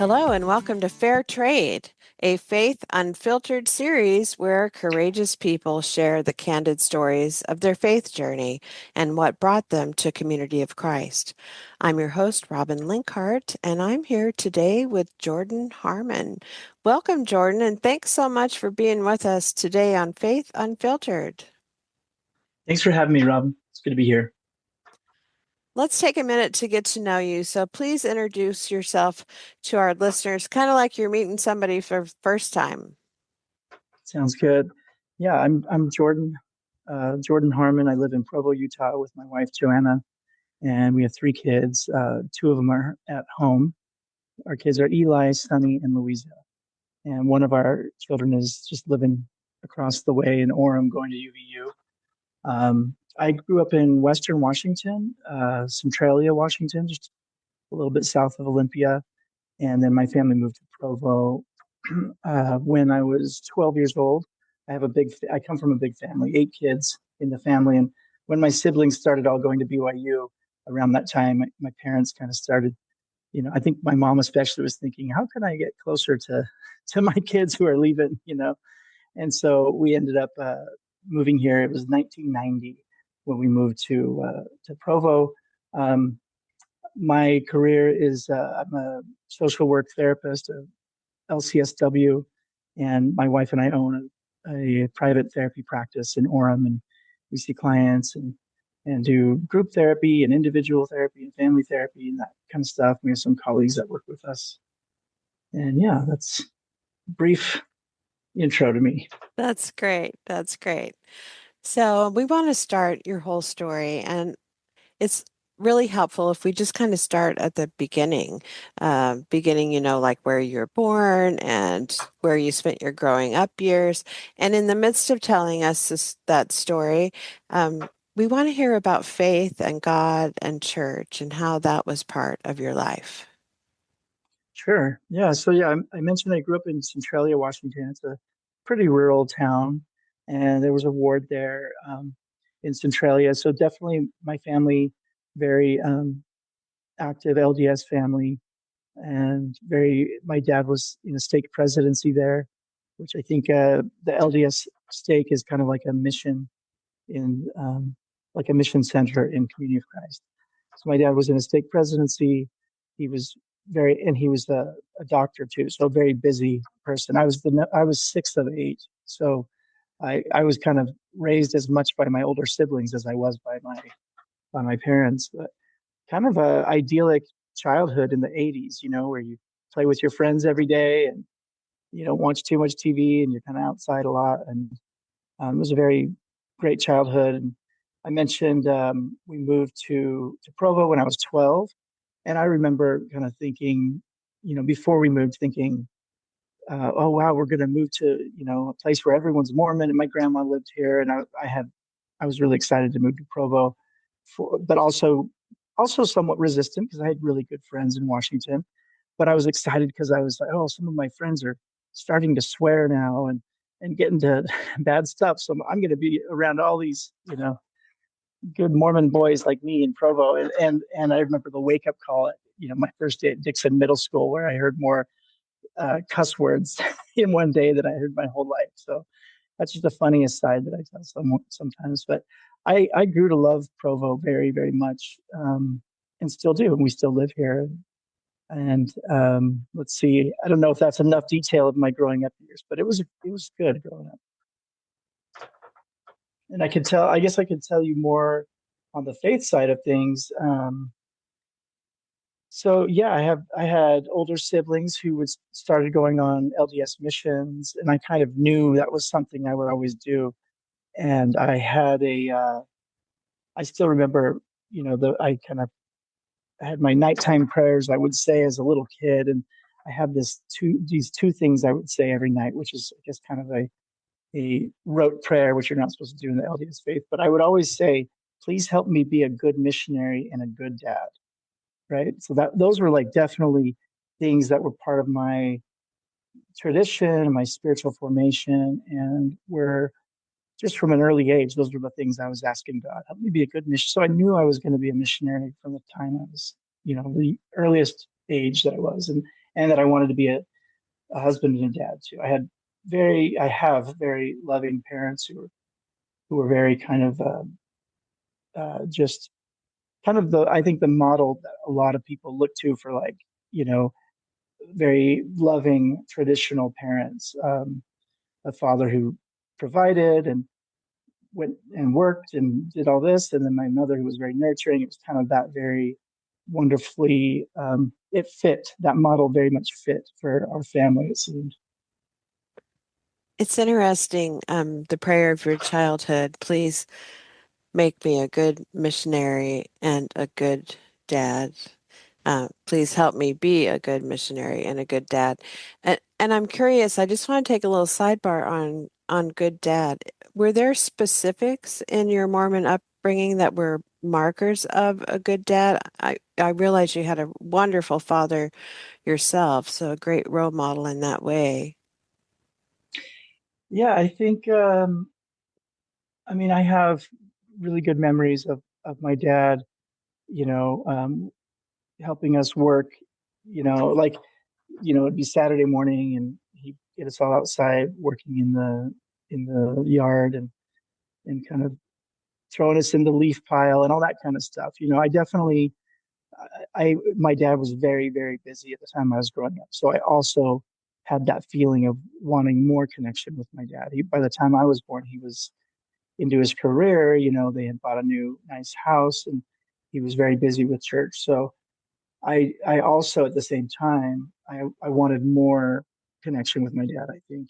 Hello, and welcome to Fair Trade, a Faith Unfiltered series where courageous people share the candid stories of their faith journey and what brought them to Community of Christ. I'm your host, Robin Linkhart, and I'm here today with Jordan Harmon. Welcome, Jordan, and thanks so much for being with us today on Faith Unfiltered. Thanks for having me, Rob. It's good to be here. Let's take a minute to get to know you. So please introduce yourself to our listeners, kind of like you're meeting somebody for the first time. Sounds good. Yeah, I'm Jordan, Jordan Harmon. I live in Provo, Utah, with my wife Joanna, and we have three kids. Two of them are at home. Our kids are Eli, Sunny, and Louisa, and one of our children is just living across the way in Orem, going to UVU. I grew up in Western Washington, Centralia, Washington, just a little bit south of Olympia, and then my family moved to Provo when I was 12 years old. I come from a big family, 8 kids in the family. And when my siblings started all going to BYU around that time, my parents kind of started, I think my mom especially was thinking, how can I get closer to my kids who are leaving. And so we ended up moving here. It was 1990 when we moved to Provo. My career is I'm a social work therapist, LCSW, and my wife and I own a private therapy practice in Orem, and we see clients and do group therapy and individual therapy and family therapy and that kind of stuff. We have some colleagues that work with us, and yeah, that's a brief intro to me. That's great. That's great. So we want to start your whole story, and it's really helpful if we just kind of start at the beginning. Like where you were born and where you spent your growing up years. And in the midst of telling us that story, we want to hear about faith and God and church and how that was part of your life. Sure. Yeah. So yeah, I mentioned I grew up in Centralia, Washington. It's a pretty rural town, and there was a ward there in Centralia. So definitely my family, very active LDS family, and very. My dad was in a stake presidency there, which I think the LDS stake is kind of like a mission in like a mission center in Community of Christ. So my dad was in a stake presidency. He was and he was a doctor too, so a very busy person. I was sixth of eight, so I was kind of raised as much by my older siblings as I was by my parents. But kind of a idyllic childhood in the 80s, where you play with your friends every day and you don't watch too much TV and you're kind of outside a lot. And it was a very great childhood. And I mentioned we moved to Provo when I was 12. And I remember kind of thinking, before we moved, thinking, oh, wow, we're going to move to, a place where everyone's Mormon. And my grandma lived here. And I was really excited to move to Provo, but also somewhat resistant because I had really good friends in Washington. But I was excited because I was like, oh, some of my friends are starting to swear now and get into bad stuff. So I'm going to be around all these, good Mormon boys like me in Provo. And I remember the wake up call at, my first day at Dixon Middle School, where I heard more cuss words in one day than I heard my whole life. So that's just the funniest side that I tell sometimes. But I grew to love Provo very, very much, and still do. And we still live here. And let's see, I don't know if that's enough detail of my growing up years, but it was good growing up. And I guess I could tell you more on the faith side of things. So yeah, I had older siblings who started going on LDS missions, and I kind of knew that was something I would always do. And I still remember, I had my nighttime prayers, I would say as a little kid, and I had these two things I would say every night, which is I guess kind of a rote prayer, which you're not supposed to do in the LDS faith. But I would always say, please help me be a good missionary and a good dad. Right. So those were like definitely things that were part of my tradition, my spiritual formation, and were just from an early age, those were the things I was asking God, help me be a good mission. So I knew I was going to be a missionary from the time I was, the earliest age that I was. and that I wanted to be a husband and a dad too. I have very loving parents who were very kind of just kind of I think the model that a lot of people look to for like, you know, very loving traditional parents. A father who provided and went and worked and did all this, and then my mother who was very nurturing. It was kind of that very wonderfully. It fit that model very much fit for our family. It seemed. It's interesting, the prayer of your childhood, please make me a good missionary and a good dad. Please help me be a good missionary and a good dad. And I'm curious, I just want to take a little sidebar on good dad. Were there specifics in your Mormon upbringing that were markers of a good dad? I realize you had a wonderful father yourself, so a great role model in that way. Yeah, I think. I mean, I have really good memories of my dad. You know, helping us work. Like it'd be Saturday morning, and he'd get us all outside working in the yard and kind of throwing us in the leaf pile and all that kind of stuff. I definitely, my dad was very, very busy at the time I was growing up. So I also had that feeling of wanting more connection with my dad. By the time I was born, he was into his career. They had bought a new nice house and he was very busy with church. So I also at the same time, I wanted more connection with my dad, I think,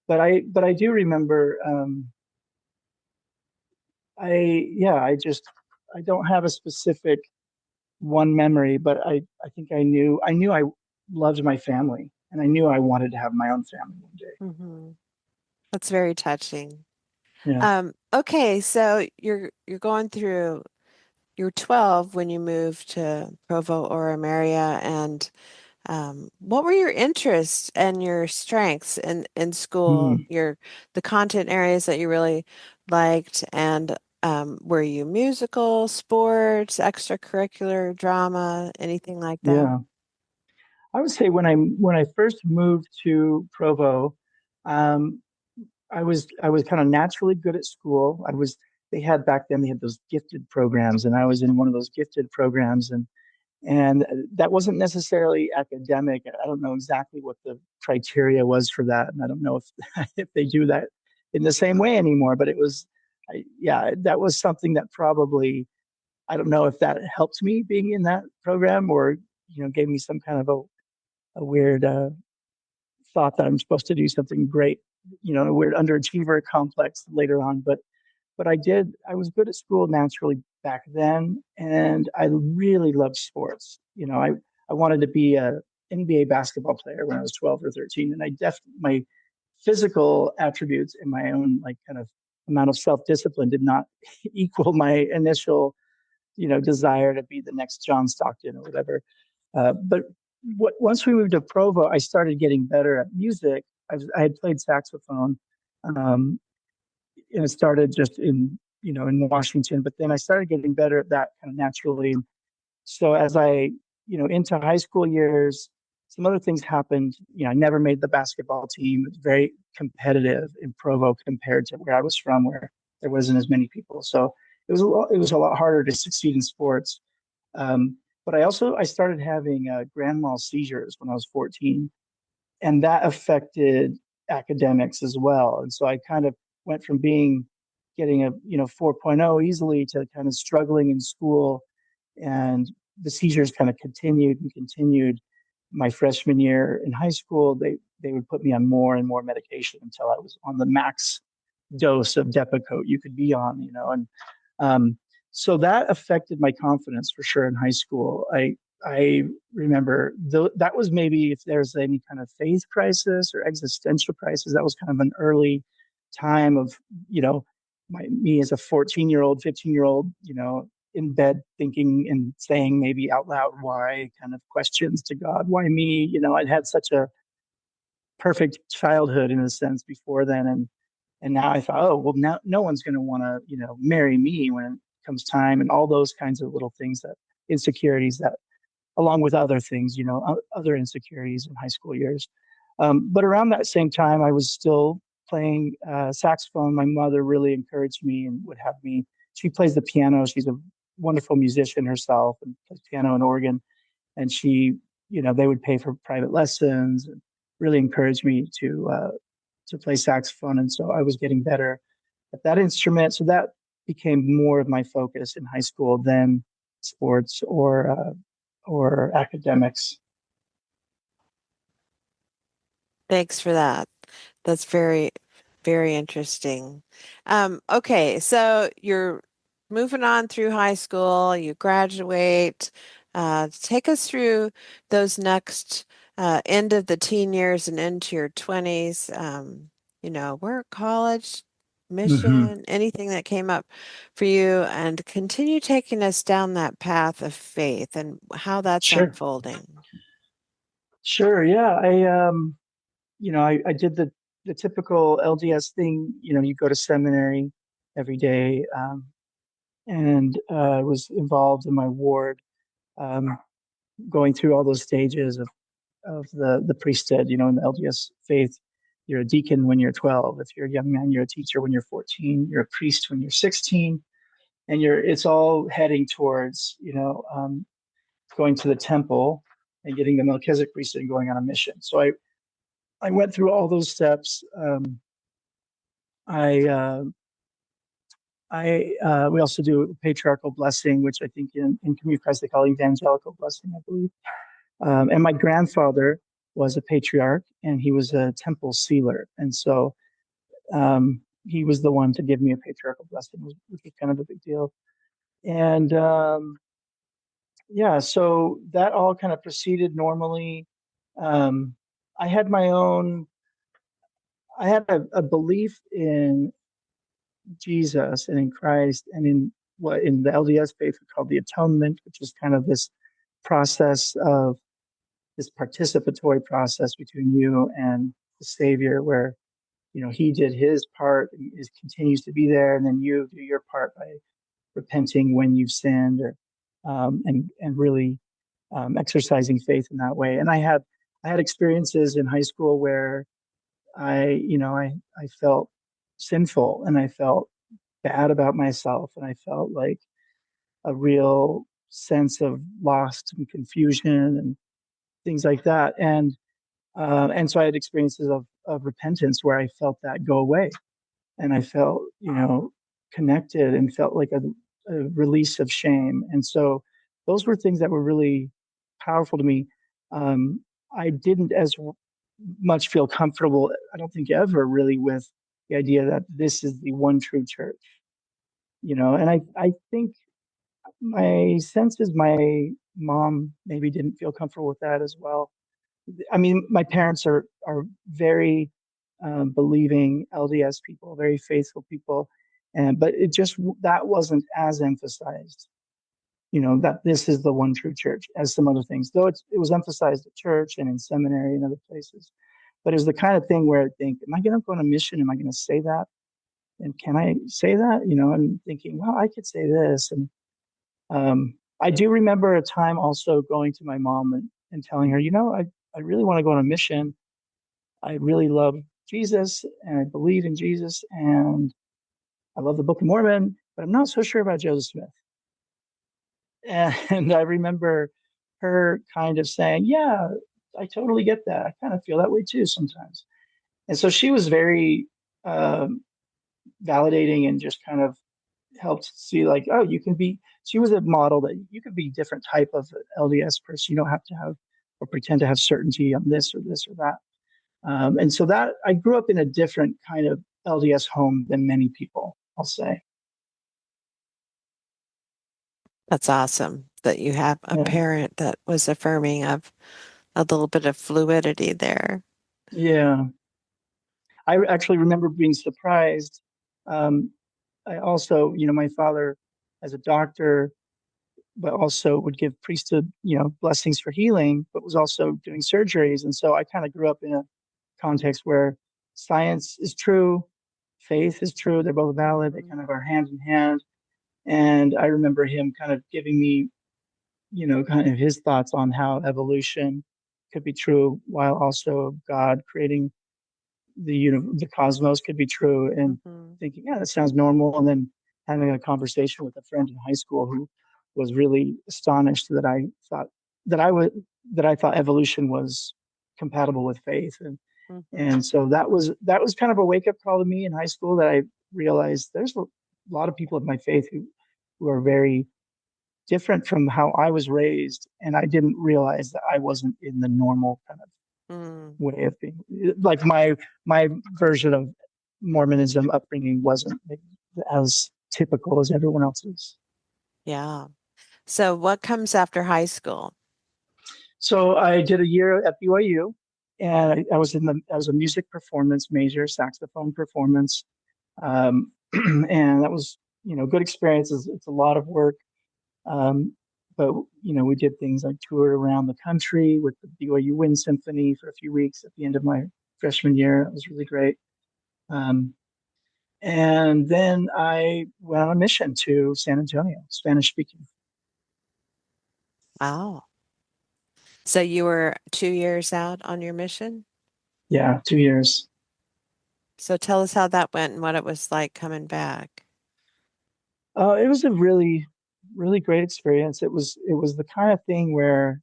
but I do remember, I don't have a specific one memory, but I think I knew I loved my family and I knew I wanted to have my own family one day. Hmm. That's very touching. Yeah. Okay, so you're going through you're 12 when you moved to Provo or Maria, and what were your interests and your strengths in school? Hmm. The content areas that you really liked, and were you musical, sports, extracurricular, drama, anything like that? Yeah. I would say when I first moved to Provo, um, I was kind of naturally good at school. They had back then they had those gifted programs, and I was in one of those gifted programs, and that wasn't necessarily academic. I don't know exactly what the criteria was for that, and I don't know if if they do that in the same way anymore. But yeah, that was something that probably I don't know if that helped me being in that program or gave me some kind of a weird thought that I'm supposed to do something great, a weird underachiever complex later on. But I was good at school naturally back then, and I really loved sports. I wanted to be a NBA basketball player when I was 12 or 13, and my physical attributes and my own like kind of amount of self-discipline did not equal my initial desire to be the next John Stockton or whatever. But once we moved to Provo, I started getting better at music. I had played saxophone, um, and it started just in Washington. But then I started getting better at that kind of naturally. So as I into high school years, some other things happened. I never made the basketball team. It's very competitive in Provo compared to where I was from, where there wasn't as many people. So it was a lot harder to succeed in sports. Um, but I started having grand mal seizures when I was 14, and that affected academics as well. And so I kind of went from getting a 4.0 easily to kind of struggling in school, and the seizures kind of continued and continued. My freshman year in high school, they would put me on more and more medication until I was on the max dose of Depakote you could be on, and um, so that affected my confidence for sure in high school. I remember that was maybe if there's any kind of faith crisis or existential crisis, that was kind of an early time of you know me as a 14-year-old, 15-year-old, in bed thinking and saying maybe out loud why kind of questions to God, why me? I'd had such a perfect childhood in a sense before then, and now I thought, oh well, now no one's going to want to marry me when it comes time, and all those kinds of little things, that insecurities that along with other things, other insecurities in high school years. But around that same time, I was still playing saxophone. My mother really encouraged me and would have me. She plays the piano. She's a wonderful musician herself and plays piano and organ. And they would pay for private lessons and really encouraged me to play saxophone. And so I was getting better at that instrument. So that became more of my focus in high school than sports or academics. Thanks for that. That's very, very interesting. Okay, so you're moving on through high school, you graduate. Take us through those next end of the teen years and into your 20s. Work, college, Hmm. mission, anything that came up for you, and continue taking us down that path of faith and how that's Sure. unfolding. Sure. Yeah. I did the typical LDS thing. You go to seminary every day, and was involved in my ward, um, going through all those stages of the priesthood. In the LDS faith, you're a deacon when you're 12. If you're a young man, you're a teacher when you're 14. You're a priest when you're 16, and it's all heading towards going to the temple and getting the Melchizedek priesthood and going on a mission. So I went through all those steps. I we also do a patriarchal blessing, which I think in Community of Christ they call evangelical blessing, I believe. And my grandfather was a patriarch, and he was a temple sealer, and so he was the one to give me a patriarchal blessing, which was kind of a big deal. And yeah, so that all kind of proceeded normally. Um, I had my own. I had a belief in Jesus and in Christ and in what in the LDS faith we call the atonement, which is kind of this process of this participatory process between you and the Savior, where He did His part and continues to be there, and then you do your part by repenting when you've sinned, or and really exercising faith in that way. And I had experiences in high school where I felt sinful and I felt bad about myself, and I felt like a real sense of lost and confusion and things like that. And so I had experiences of repentance where I felt that go away, and I felt connected and felt like a release of shame. And so those were things that were really powerful to me. I didn't as much feel comfortable, I don't think ever really, with the idea that this is the one true church. And I think my sense is my mom maybe didn't feel comfortable with that as well. I mean, my parents are very believing LDS people, very faithful people, but it just that wasn't as emphasized. That this is the one true church as some other things, though it was emphasized at church and in seminary and other places. But it was the kind of thing where I think, am I going to go on a mission? Am I going to say that? And can I say that? And thinking, well, I could say this. And I do remember a time also going to my mom and telling her, I really want to go on a mission. I really love Jesus and I believe in Jesus and I love the Book of Mormon, but I'm not so sure about Joseph Smith. And I remember her kind of saying, yeah, I totally get that. I kind of feel that way too sometimes. And so she was very um, validating and just kind of helped see like, oh, she was a model that you could be different type of LDS person. You don't have to have or pretend to have certainty on this or this or that. And so that I grew up in a different kind of LDS home than many people, I'll say. That's awesome that you have a Yeah. parent that was affirming of a little bit of fluidity there. Yeah. I actually remember being surprised. Um, I also, my father as a doctor, but also would give priesthood, blessings for healing, but was also doing surgeries. And so I kind of grew up in a context where science is true, faith is true. They're both valid. They kind of are hand in hand. And I remember him kind of giving me kind of his thoughts on how evolution could be true while also God creating the cosmos could be true, and Hmm. thinking, yeah, that sounds normal. And then having a conversation with a friend in high school who was really astonished that I would that I thought evolution was compatible with faith. Hmm. And so that was kind of a wake up call to me in high school, that I realized there's a lot of people of my faith who are very different from how I was raised, and I didn't realize that I wasn't in the normal kind of Mm. way of being. Like my version of Mormonism upbringing wasn't as typical as everyone else's. Yeah. So what comes after high school? So I did a year at BYU, and I was a music performance major, saxophone performance, and that was good experience. It's a lot of work, um, but we did things like toured around the country with the BYU Wind Symphony for a few weeks at the end of my freshman year. It was really great. Um, And then I went on a mission to San Antonio, Spanish speaking. Wow. So you were 2 years out on your mission? Yeah, 2 years. So tell us how that went and what it was like coming back. It was a really, really great experience. It was the kind of thing where,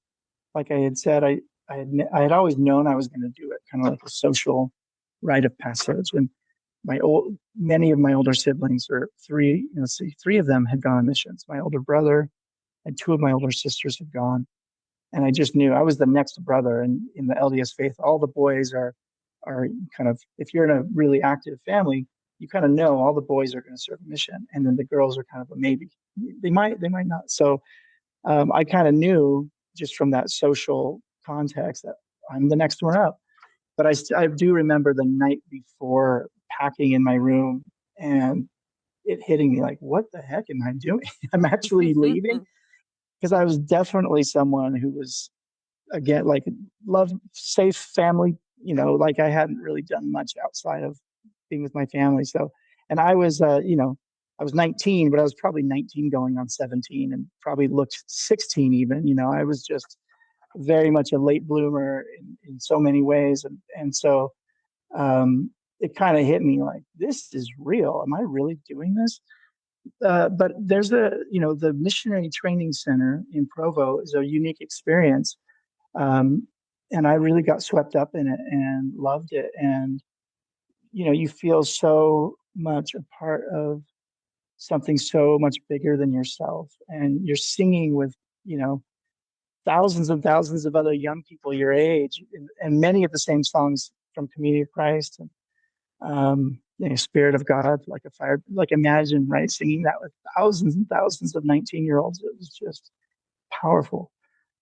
like I had said, I had always known I was going to do it, kind of like a social rite of passage. And many of my older siblings, or three, see, three of them had gone on missions. My older brother and two of my older sisters had gone. And I just knew I was the next brother. And in the LDS faith, all the boys are kind of, if you're in a really active family, you kind of know all the boys are going to serve a mission, and then the girls are kind of a maybe. They might not. So I kind of knew just from that social context that I'm the next one up. But I do remember the night before packing in my room and it hitting me like, what the heck am I doing? I'm actually leaving, because I was definitely someone who was, again, like, love safe family, like I hadn't really done much outside of being with my family. So, and I was, I was 19, but I was probably 19 going on 17, and probably looked 16 even. I was just very much a late bloomer in so many ways. And so it kind of hit me like, this is real. Am I really doing this? But there's the missionary training center in Provo is a unique experience, um, and I really got swept up in it and loved it. And you feel so much a part of something so much bigger than yourself, and you're singing with you know thousands and thousands of other young people your age, and many of the same songs from Community of Christ and Spirit of God, like a fire. Like, imagine, right, singing that with thousands and thousands of 19-year-olds. It was just powerful.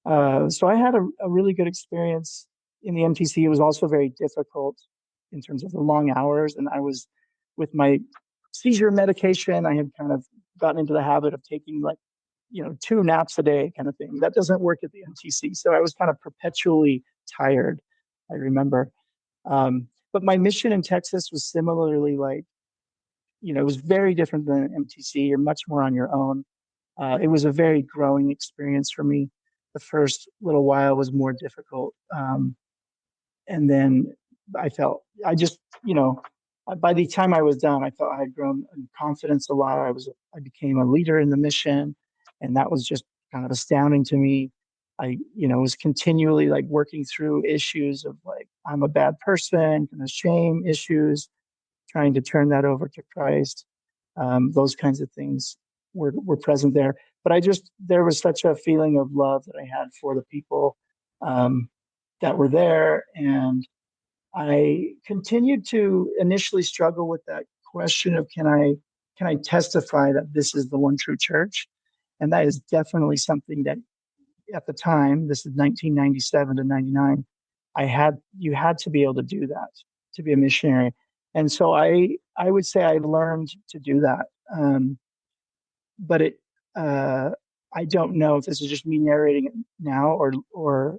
So I had a really good experience in the MTC. It was also very difficult in terms of the long hours, and I was with my seizure medication. I had kind of gotten into the habit of taking, like, 2 naps a day, kind of thing. That doesn't work at the MTC, so I was kind of perpetually tired. I remember, but my mission in Texas was similarly, like, it was very different than MTC. You're much more on your own. It was a very growing experience for me. The first little while was more difficult. And then I just, by the time I was done, I felt I had grown in confidence a lot. I became a leader in the mission, and that was just kind of astounding to me. I, was continually, like, working through issues of, like, I'm a bad person, kind of shame issues, trying to turn that over to Christ. Those kinds of things were present there. But there was such a feeling of love that I had for the people um, that were there. And I continued to initially struggle with that question of, can I testify that this is the one true church? And that is definitely something that, at the time, this is 1997 to 99, you had to be able to do that to be a missionary. And so I would say I learned to do that. But uh, I don't know if this is just me narrating it now, or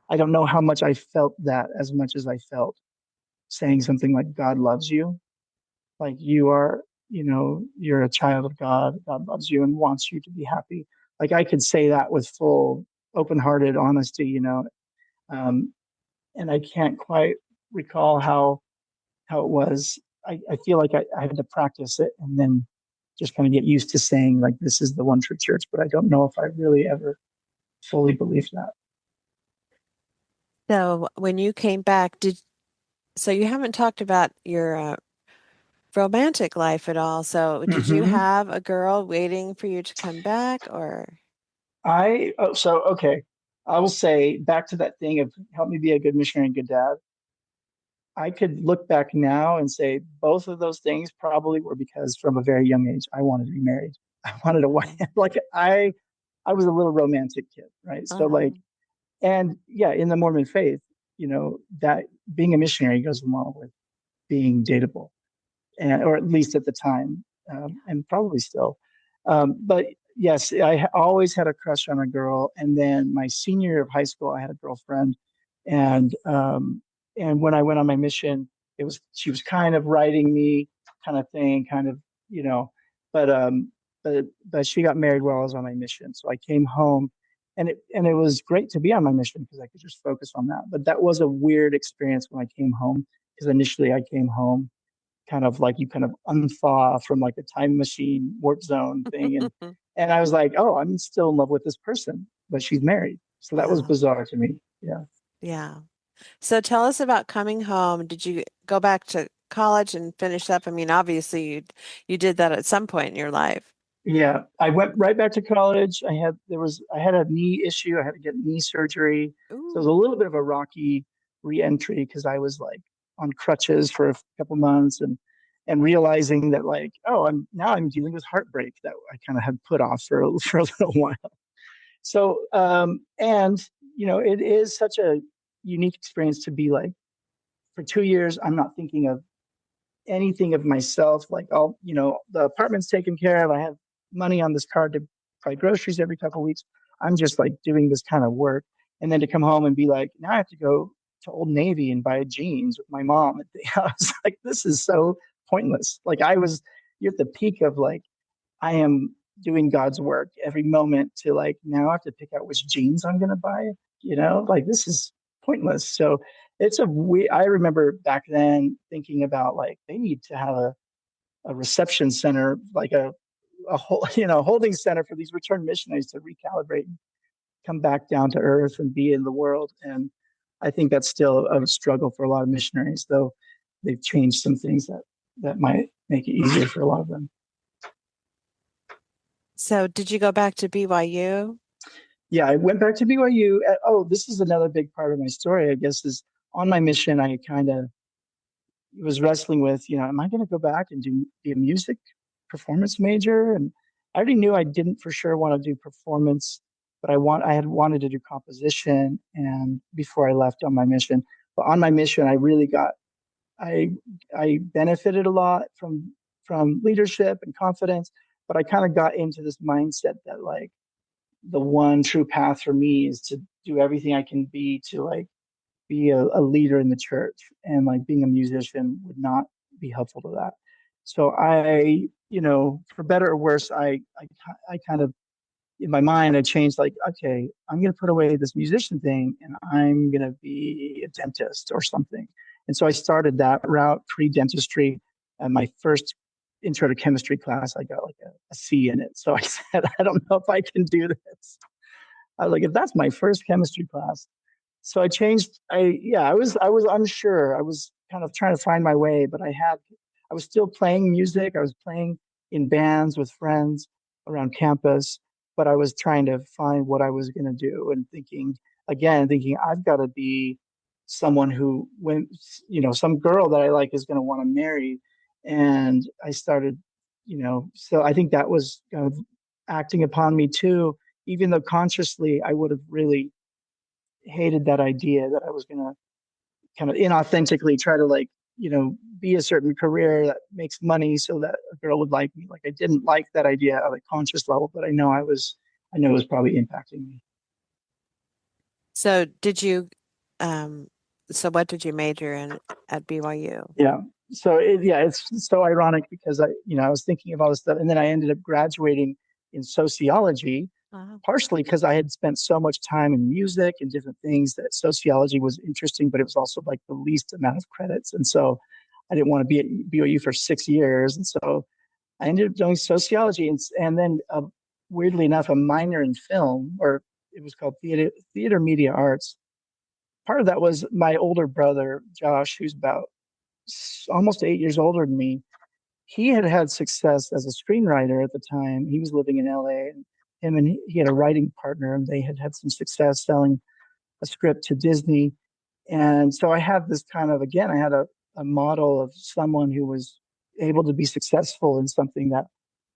I don't know how much I felt that as much as I felt saying something like, God loves you. Like, you're a child of God. God loves you and wants you to be happy. like I could say that with full open-hearted honesty, um, and I can't quite recall how it was. I feel like I had to practice it and then just kind of get used to saying like this is the one true church, but I don't know if I really ever fully believed that. So when you came back, so you haven't talked about your romantic life at all. So did you Hmm. have a girl waiting for you to come back or? So okay. I will say back to that thing of help me be a good missionary and good dad. I could look back now and say both of those things probably were because from a very young age I wanted to be married. I wanted a wife. Uh-huh. Like I was a little romantic kid, right? So Uh-huh. like, and yeah, in the Mormon faith, that being a missionary goes along with being dateable, and or at least at the time, and probably still. But yes, always had a crush on a girl, and then my senior year of high school, I had a girlfriend, and when I went on my mission, she was kind of writing me, kind of thing, kind of you know, but but she got married while I was on my mission, so I came home. And it was great to be on my mission because I could just focus on that. But that was a weird experience when I came home because initially I came home kind of like you kind of unthaw from like a time machine warp zone thing, and I was like, oh, I'm still in love with this person, but she's married. So that was Wow. bizarre to me. Yeah. Yeah. So tell us about coming home. Did you go back to college and finish up? I mean, obviously you did that at some point in your life. Yeah, I went right back to college. I had a knee issue. I had to get knee surgery. So it was a Ooh. little bit of a rocky re-entry because I was like on crutches for a couple months and realizing that like, oh, I'm dealing with heartbreak that I kind of had put off for for a little while. So, and it is such a unique experience to be like, for 2 years, I'm not thinking of anything of myself. Like, the apartment's taken care of. I have money on this card to buy groceries every couple of weeks. I'm just like doing this kind of work. And then to come home and be like, now I have to go to Old Navy and buy jeans with my mom. I was like, this is so pointless. Like, you're at the peak of like, I am doing God's work every moment to like now I have to pick out which jeans I'm gonna buy. Like this is pointless. So I remember back then thinking about like they need to have a reception center, like a whole, holding center for these return missionaries to recalibrate, come back down to earth and be in the world. And I think that's still a struggle for a lot of missionaries, though they've changed some things that might make it easier for a lot of them. So did you go back to BYU? Yeah, I went back to BYU. Oh, this is another big part of my story, I guess, is on my mission, I kind of was wrestling with, am I going to go back and be a music performance major? And I already knew I didn't for sure want to do performance, but I had wanted to do composition and before I left on my mission. But on my mission, I I benefited a lot from leadership and confidence, but I kind of got into this mindset that like the one true path for me is to do everything I can be to like be a leader in the church, and like being a musician would not be helpful to that. So for better or worse, I kind of in my mind I changed like, okay, I'm gonna put away this musician thing and I'm gonna be a dentist or something. And so I started that route pre-dentistry, and my first intro to chemistry class I got like a C in it. So I said, I don't know if I can do this. I was like, if that's my first chemistry class. So I changed. I was unsure. I was kind of trying to find my way, but I was still playing music. I was playing in bands with friends around campus, but I was trying to find what I was going to do and thinking I've got to be someone who when some girl that I like is going to want to marry. And I started, so I think that was kind of acting upon me too, even though consciously I would have really hated that idea that I was going to kind of inauthentically try to like, be a certain career that makes money so that a girl would like me. Like I didn't like that idea at a conscious level, but I know it was probably impacting me. So did you um so what did you major in at BYU? Yeah. It's so ironic because I was thinking of all this stuff and then I ended up graduating in sociology Wow. partially because I had spent so much time in music and different things that sociology was interesting, but it was also like the least amount of credits. And so I didn't want to be at BYU for 6 years. And so I ended up doing sociology and then weirdly enough, a minor in film, or it was called theater media arts. Part of that was my older brother, Josh, who's about almost 8 years older than me. He had had success as a screenwriter at the time. He was living in LA, and he had a writing partner, and they had had some success selling a script to Disney. And so I had this kind of, again, I had a model of someone who was able to be successful in something that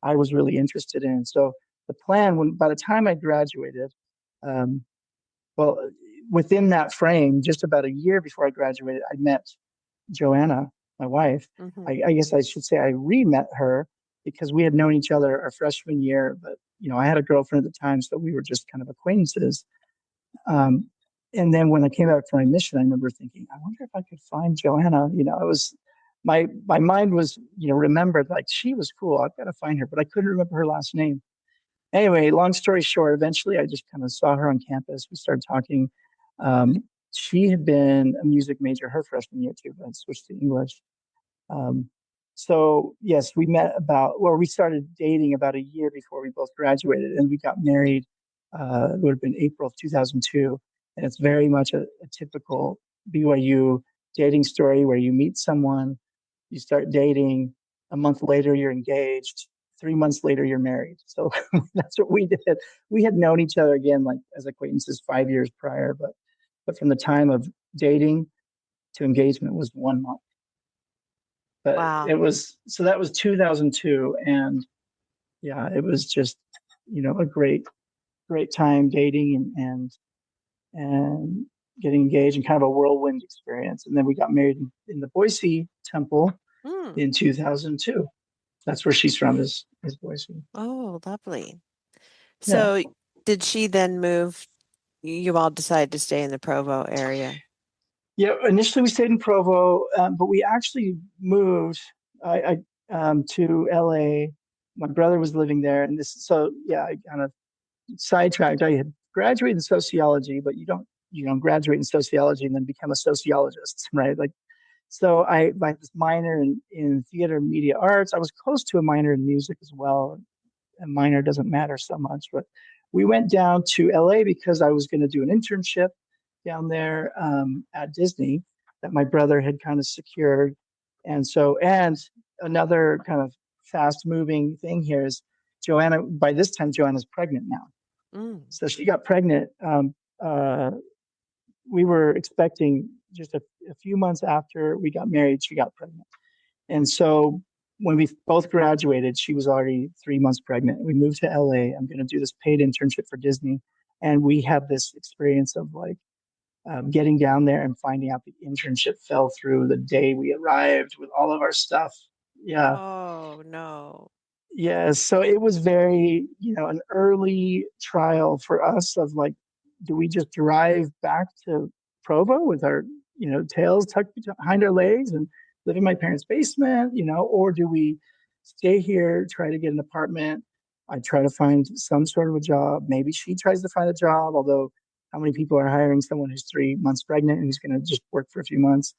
I was really interested in. So the plan, when by the time I graduated, um, well, within that frame, just about a year before I graduated, I met Joanna, my wife. Hmm. I guess I should say I re-met her because we had known each other our freshman year, but I had a girlfriend at the time, so we were just kind of acquaintances. Um, and then when I came back from my mission, I remember thinking, I wonder if I could find Joanna. It was my mind was remembered like she was cool. I've got to find her, but I couldn't remember her last name. Anyway, long story short, eventually I just kind of saw her on campus. We started talking. Um, she had been a music major her freshman year too, but I switched to English. Um, so yes, we started dating about a year before we both graduated, and we got married. It would have been April of 2002, and it's very much a typical BYU dating story where you meet someone, you start dating, a month later you're engaged, 3 months later you're married. So that's what we did. We had known each other again like as acquaintances 5 years prior, but from the time of dating to engagement was 1 month. But Wow. it was so that was 2002, and yeah, it was just a great time dating and getting engaged and kind of a whirlwind experience. And then we got married in the Boise Temple Mm. in 2002. That's where she's from is Boise. Oh, lovely. Yeah. So did she then move? You all decided to stay in the Provo area. Yeah, initially we stayed in Provo, but we actually moved to LA. My brother was living there, and so yeah, I kind of sidetracked. I had graduated in sociology, but you don't graduate in sociology and then become a sociologist, right? Like, so I like this minor in theater media arts. I was close to a minor in music as well. A minor doesn't matter so much, but we went down to LA because I was going to do an internship down there at Disney that my brother had kind of secured. And another kind of fast moving thing here is Joanna, by this time, Joanna's pregnant now. Mm. So she got pregnant. We were expecting just a few months after we got married, she got pregnant. And so when we both graduated, she was already 3 months pregnant. We moved to LA. I'm going to do this paid internship for Disney. And we had this experience of like getting down there and finding out the internship fell through the day we arrived with all of our stuff. Yeah. Oh, no. Yeah, so it was very, an early trial for us of like, do we just drive back to Provo with our, tails tucked behind our legs and live in my parents' basement, or do we stay here, try to get an apartment? I try to find some sort of a job. Maybe she tries to find a job, although how many people are hiring someone who's 3 months pregnant and who's going to just work for a few months?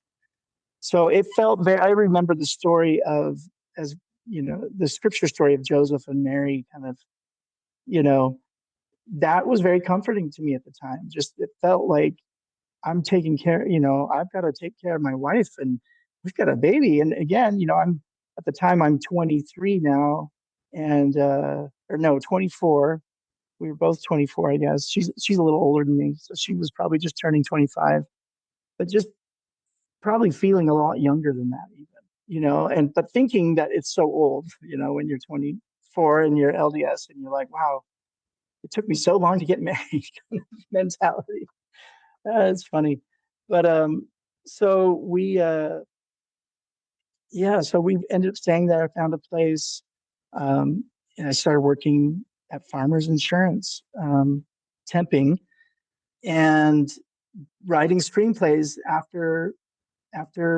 So it felt very, I remember the story of, as the scripture story of Joseph and Mary kind of, you know, that was very comforting to me at the time. Just it felt like I'm taking care, I've got to take care of my wife and we've got a baby. And again, I'm at the time I'm 23 now and, or no, 24. We were both 24, I guess. She's a little older than me. So she was probably just turning 25, but just probably feeling a lot younger than that even, and but thinking that it's so old, when you're 24 and you're LDS and you're like, wow, it took me so long to get married mentality. It's funny. But so we yeah, so we ended up staying there, found a place, and I started working at Farmers Insurance, temping and writing screenplays after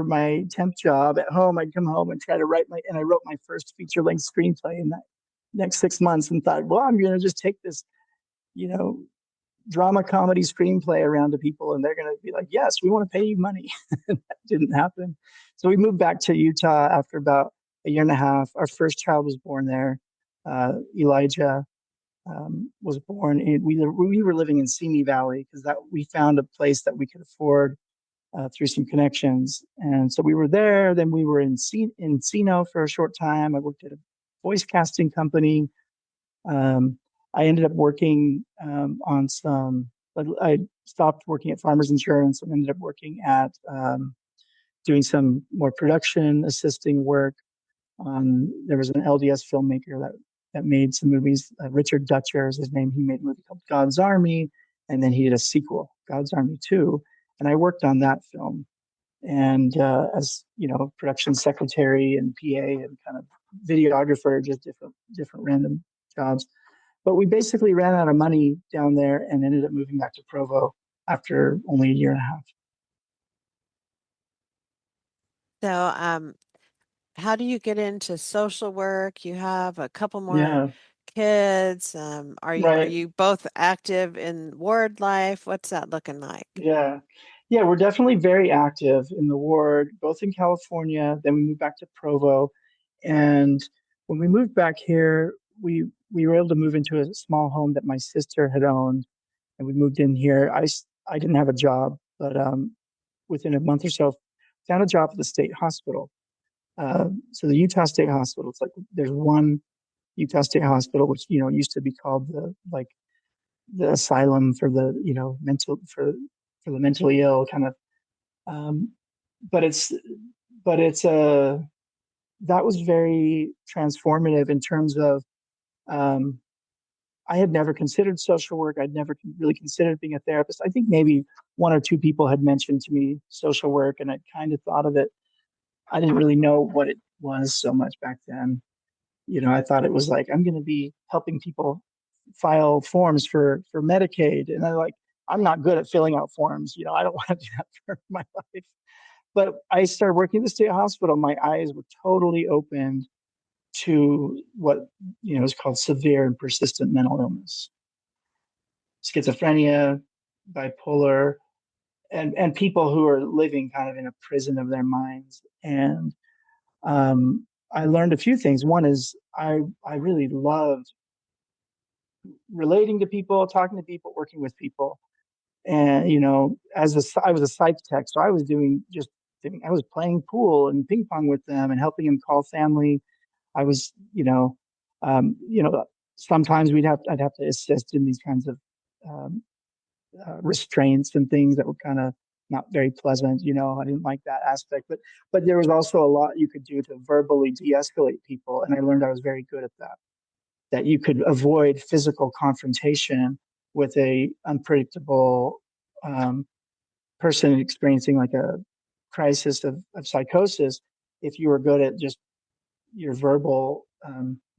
my temp job at home. I'd come home and try to and I wrote my first feature length screenplay in that next 6 months and thought, well, I'm going to just take this you know, drama comedy screenplay around to people, and they're going to be like, yes, we want to pay you money. And that didn't happen. So we moved back to Utah after about a year and a half. Our first child was born there. Elijah was born in, we were living in Simi Valley because that we found a place that we could afford through some connections. And so we were there. Then we were in Sino for a short time. I worked at a voice casting company. um, I ended up working on some. I stopped working at Farmers Insurance and ended up working at doing some more production assisting work. There was an LDS filmmaker that made some movies. Richard Dutcher is his name. He made a movie called God's Army, and then he did a sequel, God's Army 2. And I worked on that film. And as you know, production secretary and PA and kind of videographer, just different random jobs. But we basically ran out of money down there and ended up moving back to Provo after only a year and a half. So, how do you get into social work? You have a couple more Yeah, kids. Are right. you both active in ward life? What's that looking like? Yeah. Yeah, we're definitely very active in the ward, both in California, then we moved back to Provo. And when we moved back here, we were able to move into a small home that my sister had owned, and we moved in here. I didn't have a job, but within a month or so, found a job at the state hospital. So the Utah State Hospital, it's like there's one Utah State Hospital, which used to be called the asylum for the mental for the mentally ill kind of. Um, but it's that was very transformative in terms of um, I had never considered social work. I'd never really considered being a therapist. I think maybe one or two people had mentioned to me social work, and I kind of thought of it. I didn't really know what it was so much back then. I thought it was like I'm going to be helping people file forms for Medicaid, and I'm not good at filling out forms. I don't want to do that for my life. But I started working at the state hospital. My eyes were totally opened to what is called severe and persistent mental illness, schizophrenia, bipolar, and people who are living kind of in a prison of their minds. And I learned a few things. One is I really loved relating to people, talking to people, working with people. And I was a psych tech, so I was I was playing pool and ping pong with them and helping them call family. I was, sometimes I'd have to assist in these kinds of um, restraints and things that were kind of not very pleasant. I didn't like that aspect, but there was also a lot you could do to verbally de-escalate people, and I learned I was very good at that. That you could avoid physical confrontation with a unpredictable um, person experiencing like a crisis of psychosis if you were good at just your verbal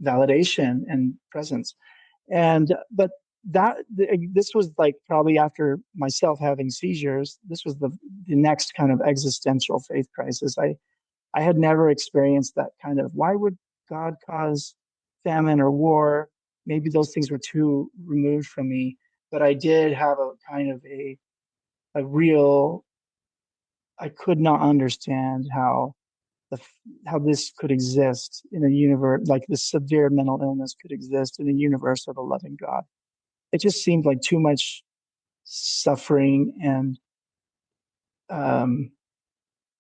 validation and presence. And but this was like probably after myself having seizures. This was the next kind of existential faith crisis. I had never experienced that kind of, why would God cause famine or war? Maybe those things were too removed from me, but I did have a kind of a real, I could not understand the how this could exist in a universe, like this severe mental illness could exist in a universe of a loving God. It just seemed like too much suffering. And um,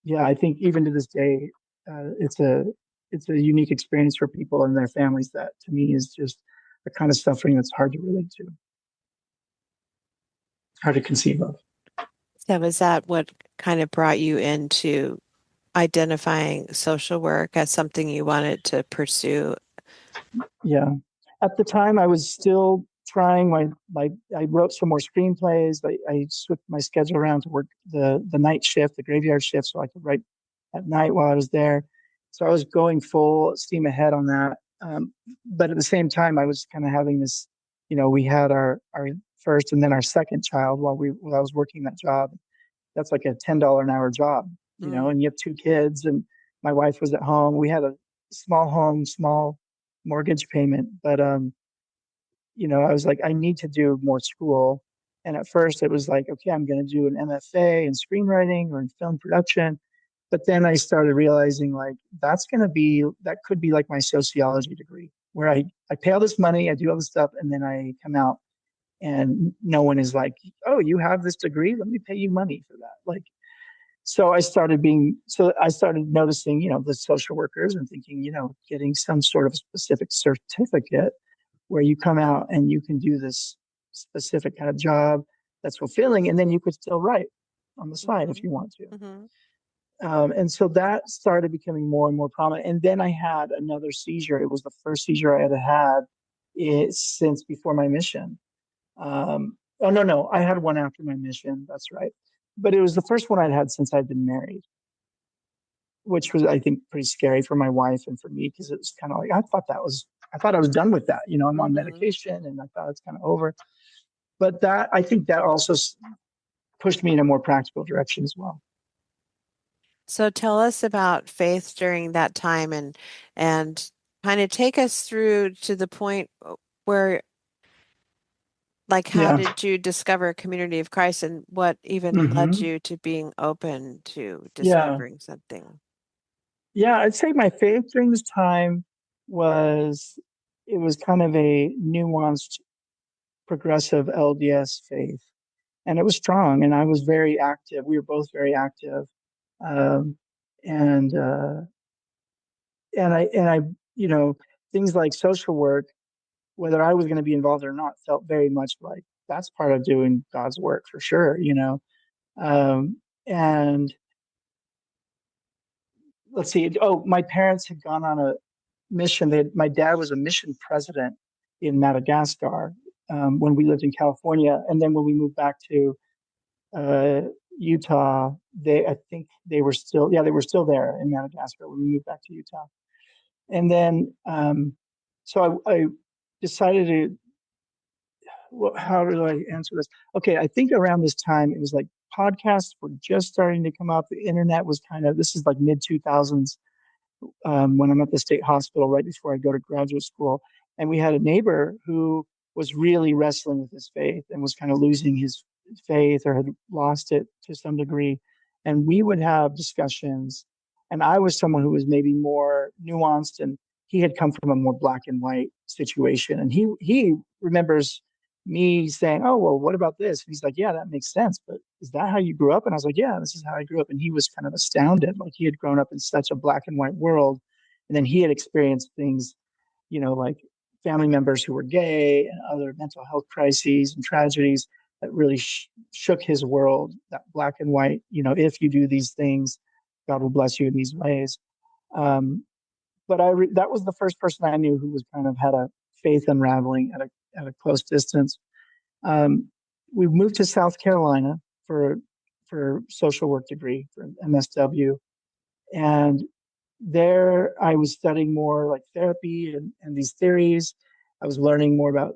yeah, I think even to this day, it's a unique experience for people and their families that to me is just the kind of suffering that's hard to relate to, hard to conceive of. So, is that what kind of brought you into identifying social work as something you wanted to pursue? Yeah. At the time, I was still trying I wrote some more screenplays. I switched my schedule around to work the night shift, the graveyard shift, so I could write at night while I was there. So I was going full steam ahead on that. But at the same time, I was kind of having this, we had our first and then our second child while I was working that job. That's like a $10 an hour job, Mm. and you have two kids, and my wife was at home. We had a small home, small mortgage payment, but I was like, I need to do more school. And at first it was like, okay, I'm going to do an MFA in screenwriting or in film production. But then I started realizing like that could be like my sociology degree, where I pay all this money, I do all this stuff, and then I come out and no one is like, oh, you have this degree? Let me pay you money for that. Like, so I started noticing, the social workers and thinking, getting some sort of specific certificate where you come out and you can do this specific kind of job that's fulfilling, and then you could still write on the side if Mm-hmm. you want to. Mm-hmm. And so that started becoming more and more prominent. And then I had another seizure. It was the first seizure I had since before my mission. Oh, no, no, I had one after my mission. That's right. But it was the first one I'd had since I'd been married, which was, I think, pretty scary for my wife and for me because it was kind of like, I thought I was done with that. I'm on Mm-hmm. medication and I thought it's kind of over. But I think that also pushed me in a more practical direction as well. So tell us about faith during that time and kind of take us through to the point where like how Yeah. did you discover a community of Christ and what even led Hmm. you to being open to Yeah. discovering something? Yeah. I'd say my faith during this time was, it was kind of a nuanced, progressive LDS faith. And it was strong. And I was very active. We were both very active. Um, and, uh, and I, you know, things like social work, whether I was going to be involved or not, felt very much like that's part of doing God's work for sure. And let's see. Oh, my parents had gone on a mission. My dad was a mission president in Madagascar when we lived in California, and then when we moved back to uh, Utah, I think they were still there in Madagascar when we moved back to Utah. And then, so I decided to, well, how do I answer this? Okay, I think around this time, it was like podcasts were just starting to come up. The internet was this is like mid 2000s, when I'm at the state hospital right before I go to graduate school. And we had a neighbor who was really wrestling with his faith and was kind of losing his faith or had lost it to some degree. And we would have discussions. And I was someone who was maybe more nuanced, and he had come from a more black and white situation. And he remembers me saying, "Oh, well, what about this?" And he's like, "Yeah, that makes sense. But is that how you grew up?" And I was like, "Yeah, this is how I grew up." And he was kind of astounded. Like he had grown up in such a black and white world. And then he had experienced things, like family members who were gay and other mental health crises and tragedies that really shook his world, that black and white, if you do these things, God will bless you in these ways. Um, but that was the first person I knew who was kind of had a faith unraveling at a close distance. Um, we moved to South Carolina for social work degree for MSW, and there I was studying more like therapy and these theories. I was learning more about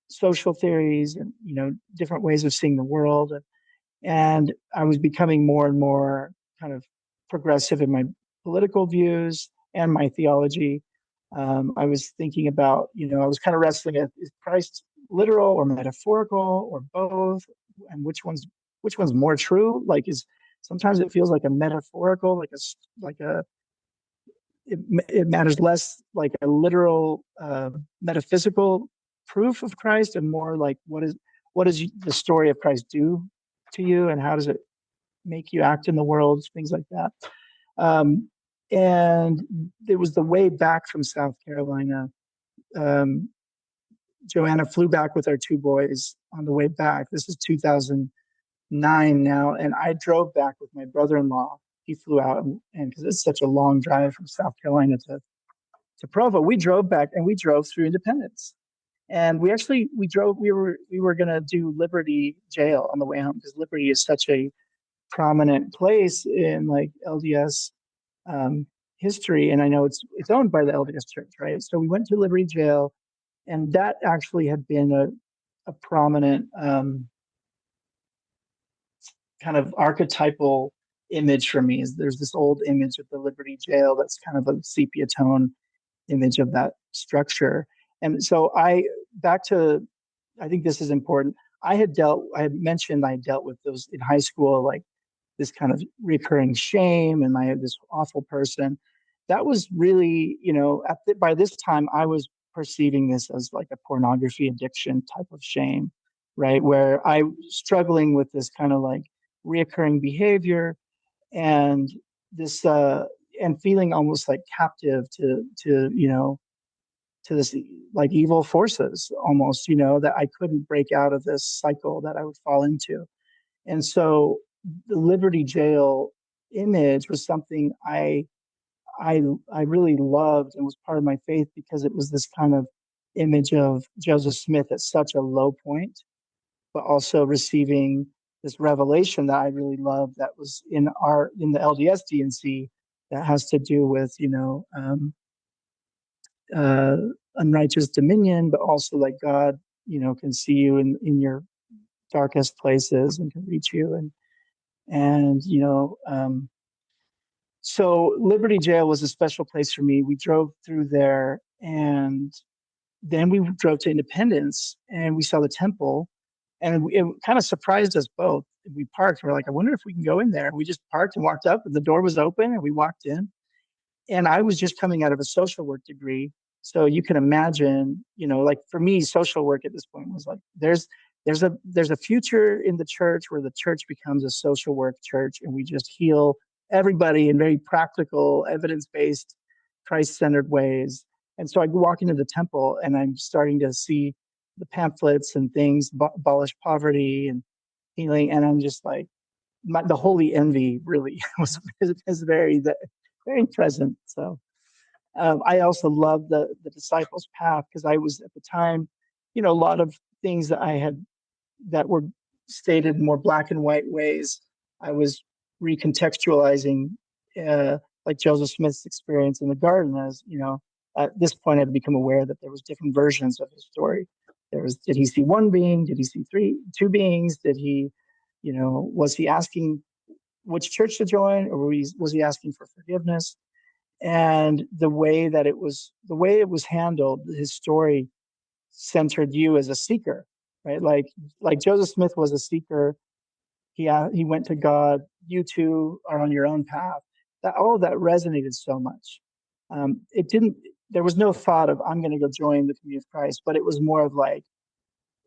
social theories and different ways of seeing the world, and I was becoming more and more kind of progressive in my political views and my theology. I was thinking about, I was kind of wrestling at, is Christ literal or metaphorical or both, and which one's more true? Like, is sometimes it feels like a metaphorical, like a it matters less like a literal metaphysical proof of Christ and more like what does the story of Christ do to you and how does it make you act in the world, things like that. Um, and it was the way back from South Carolina. Um, Joanna flew back with our two boys on the way back. This is 2009 now, and I drove back with my brother-in-law. He flew out, and because it's such a long drive from South Carolina to Provo, we drove back and we drove through Independence. And we drove we were gonna do Liberty Jail on the way home because Liberty is such a prominent place in like LDS um, history, and I know it's owned by the LDS Church, right? So we went to Liberty Jail, and that actually had been a prominent kind of archetypal image for me. Is there's this old image of the Liberty Jail that's kind of a sepia tone image of that structure. And so back to, I think this is important. I had mentioned I dealt with those in high school, like this kind of recurring shame, and I had this awful person. That was really, by this time, I was perceiving this as like a pornography addiction type of shame, right? Where I was struggling with this kind of like reoccurring behavior and this, and feeling almost like captive to this like evil forces almost, that I couldn't break out of this cycle that I would fall into. And so the Liberty Jail image was something I I really loved and was part of my faith because it was this kind of image of Joseph Smith at such a low point, but also receiving this revelation that I really loved that was in the LDS DNC that has to do with uh, unrighteous dominion, but also like God can see you in your darkest places and can reach you and so Liberty Jail was a special place for me. We drove through there and then we drove to Independence and we saw the temple and it kind of surprised us both. We parked. We're like, I wonder if we can go in there. And we just parked and walked up and the door was open and we walked in. And I was just coming out of a social work degree. So you can imagine, like for me, social work at this point was like there's a future in the church where the church becomes a social work church and we just heal everybody in very practical, evidence-based, Christ-centered ways. And so I walk into the temple and I'm starting to see the pamphlets and things, abolish poverty and healing, and I'm just like the holy envy really was very present. So I also love the disciples path because I was at the time, a lot of things that were stated in more black and white ways. I was recontextualizing, like Joseph Smith's experience in the garden. As at this point, I had become aware that there was different versions of his story. Did he see one being? Did he see two beings? Did he, was he asking which church to join, or was he asking for forgiveness? And the way it was handled, his story centered you as a seeker, right? Like Joseph Smith was a seeker. He went to God. You too are on your own path. That all of that resonated so much. It didn't. There was no thought of I'm going to go join the community of Christ, but it was more of like,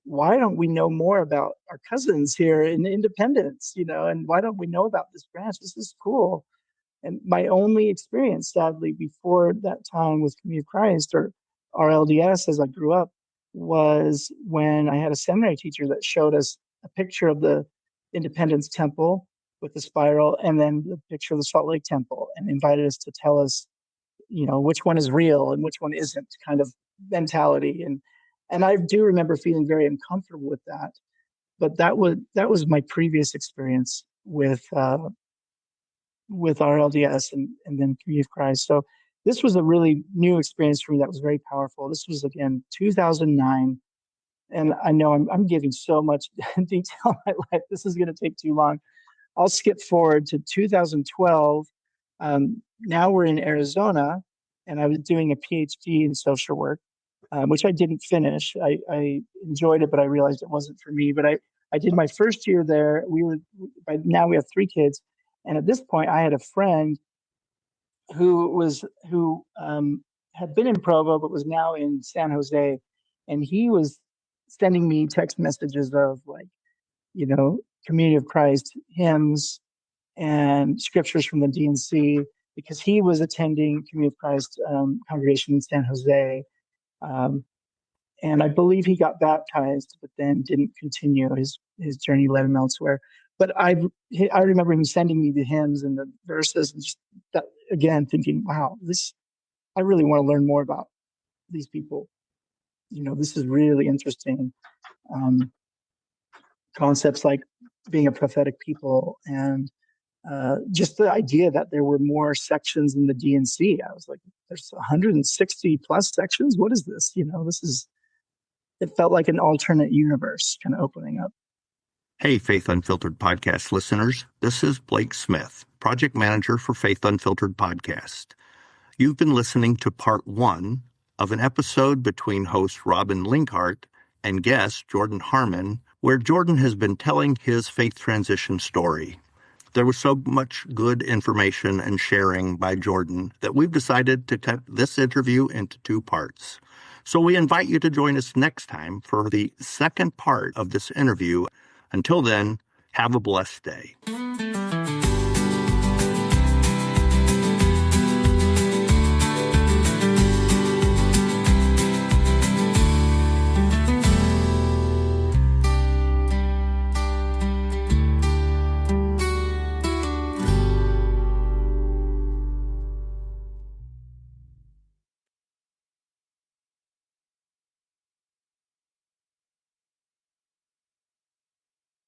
why don't we know more about our cousins here in Independence, and why don't we know about this branch? This is cool. And my only experience, sadly, before that time with Community of Christ or RLDS as I grew up was when I had a seminary teacher that showed us a picture of the Independence Temple with the spiral and then the picture of the Salt Lake Temple and invited us to tell us, which one is real and which one isn't kind of mentality. And I do remember feeling very uncomfortable with that. But that was my previous experience with RLDS and then Community of Christ. So this was a really new experience for me that was very powerful. This was again 2009, and I know I'm giving so much detail in my life. This is going to take too long. I'll skip forward to 2012. Now we're in Arizona, and I was doing a PhD in social work, which I didn't finish. I enjoyed it, but I realized it wasn't for me. But I did my first year there. By now we have three kids, and at this point I had a friend who had been in Provo but was now in San Jose, and he was sending me text messages of like Community of Christ hymns and scriptures from the DNC because he was attending Community of Christ congregation in San Jose. Um, and I believe he got baptized, but then didn't continue. His journey led him elsewhere. But I remember him sending me the hymns and the verses, and just that, again thinking, wow, I really want to learn more about these people. This is really interesting. Um, Concepts like being a prophetic people and just the idea that there were more sections in the DNC. I was like, there's 160 plus sections. What is this? It felt like an alternate universe kind of opening up. Hey, Faith Unfiltered podcast listeners. This is Blake Smith, project manager for Faith Unfiltered podcast. You've been listening to part 1 of an episode between host Robin Linkhart and guest Jordan Harmon, where Jordan has been telling his faith transition story. There was so much good information and sharing by Jordan that we've decided to cut this interview into 2 parts. So we invite you to join us next time for the second part of this interview. Until then, have a blessed day.